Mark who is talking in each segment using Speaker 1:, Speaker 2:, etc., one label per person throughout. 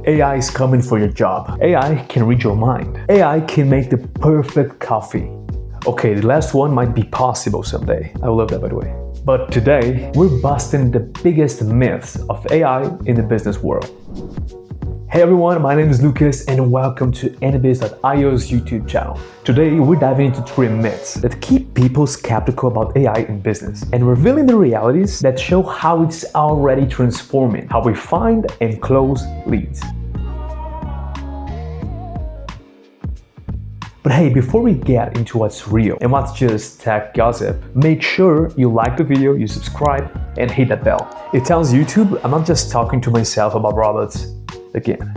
Speaker 1: AI is coming for your job. AI can read your mind. AI can make the perfect coffee. Okay, the last one might be possible someday. I love that, by the way. But today, we're busting the biggest myths of AI in the business world. Hey everyone, my name is Lucas and welcome to AnyBiz.io's YouTube channel. Today, we're diving into 3 myths that keep people skeptical about AI in business and revealing the realities that show how it's already transforming how we find and close leads. But hey, before we get into what's real and what's just tech gossip, make sure you like the video, you subscribe, and hit that bell. It tells YouTube I'm not just talking to myself about robots again.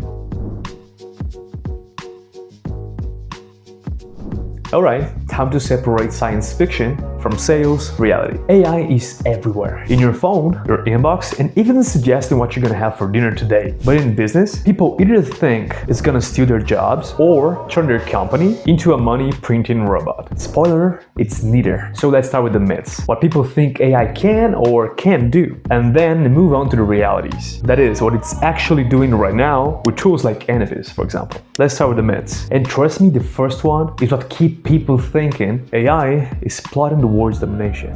Speaker 1: Alright, time to separate science fiction from sales reality. AI is everywhere. In your phone, your inbox, and even suggesting what you're gonna have for dinner today. But in business, people either think it's gonna steal their jobs or turn their company into a money printing robot. Spoiler, it's neither. So let's start with the myths. What people think AI can or can't do. And then move on to the realities. That is, what it's actually doing right now with tools like AnyBiz, for example. Let's start with the myths. And trust me, the first one is what keeps people thinking AI is plotting towards domination.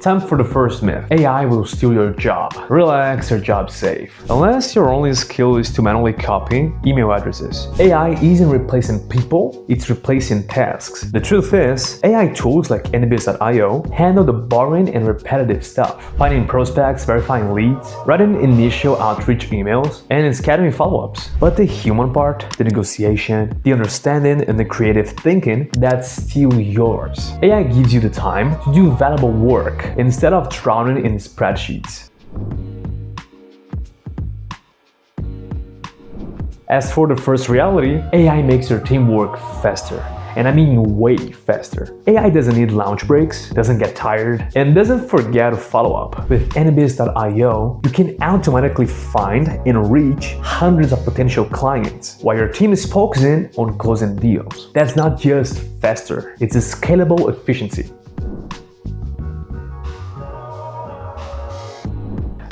Speaker 1: Time for the first myth. AI will steal your job. Relax, your job's safe. Unless your only skill is to manually copy email addresses. AI isn't replacing people, it's replacing tasks. The truth is, AI tools like AnyBiz.io handle the boring and repetitive stuff. Finding prospects, verifying leads, writing initial outreach emails, and scheduling follow-ups. But the human part, the negotiation, the understanding, and the creative thinking, that's still yours. AI gives you the time to do valuable work instead of drowning in spreadsheets. As for the first reality, AI makes your team work faster. And I mean way faster. AI doesn't need lunch breaks, doesn't get tired, and doesn't forget to follow up. With AnyBiz.io, you can automatically find and reach hundreds of potential clients, while your team is focusing on closing deals. That's not just faster, it's a scalable efficiency.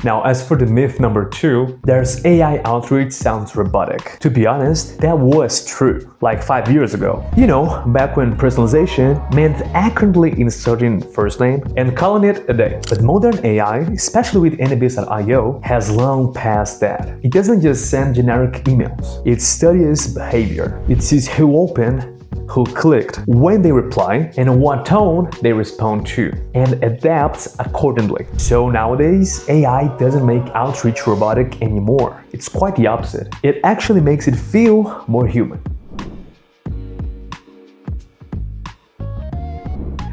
Speaker 1: Now, as for the myth number 2, there's AI outreach sounds robotic. To be honest, that was true, like 5 years ago. You know, back when personalization meant accurately inserting first name and calling it a day. But modern AI, especially with AnyBiz.io, has long passed that. It doesn't just send generic emails. It studies behavior. It sees who opened, who clicked, when they reply, and what tone they respond to, and adapts accordingly. So nowadays, AI doesn't make outreach robotic anymore. It's quite the opposite. It actually makes it feel more human.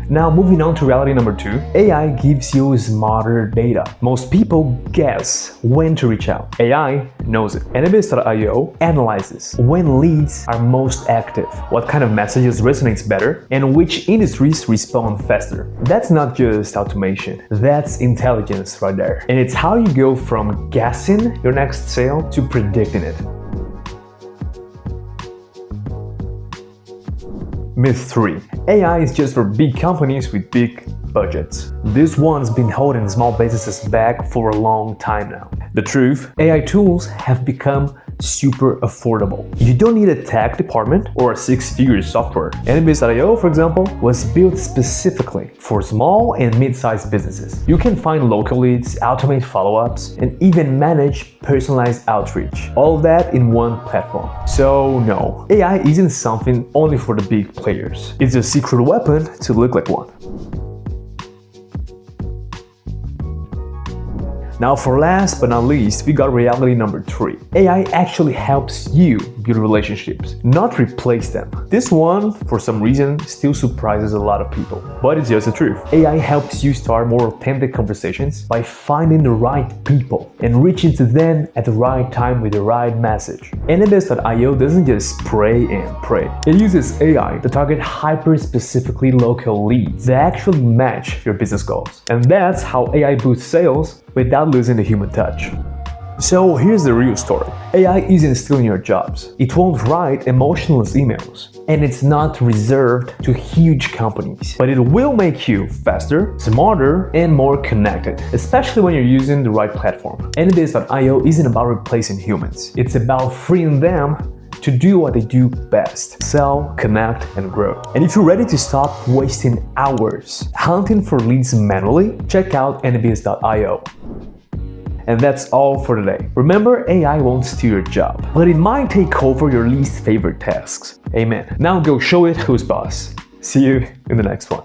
Speaker 1: Now, moving on to reality number 2, AI gives you smarter data. Most people guess when to reach out. AI knows it. AnyBiz.io analyzes when leads are most active, what kind of messages resonates better, and which industries respond faster. That's not just automation, that's intelligence right there. And it's how you go from guessing your next sale to predicting it. Myth 3. AI is just for big companies with big budgets. This one's been holding small businesses back for a long time now. The truth, AI tools have become super affordable. You don't need a tech department or a 6-figure software. AnyBiz.io, for example, was built specifically for small and mid-sized businesses. You can find local leads, automate follow-ups, and even manage personalized outreach. All that in one platform. So no, AI isn't something only for the big players. It's a secret weapon to look like one. Now for last but not least, we got reality number 3. AI actually helps you build relationships, not replace them. This one, for some reason, still surprises a lot of people. But it's just the truth. AI helps you start more authentic conversations by finding the right people and reaching to them at the right time with the right message. AnyBiz.io doesn't just spray and pray. It uses AI to target hyper-specifically local leads that actually match your business goals. And that's how AI boosts sales without losing the human touch. So here's the real story. AI isn't stealing your jobs. It won't write emotionless emails. and it's not reserved to huge companies. But it will make you faster, smarter, and more connected, especially when you're using the right platform. AnyBiz.io isn't about replacing humans. It's about freeing them to do what they do best: sell, connect, and grow. And if you're ready to stop wasting hours hunting for leads manually, check out AnyBiz.io. And that's all for today. Remember, AI won't steal your job, but it might take over your least favorite tasks. Amen. Now go show it who's boss. See you in the next one.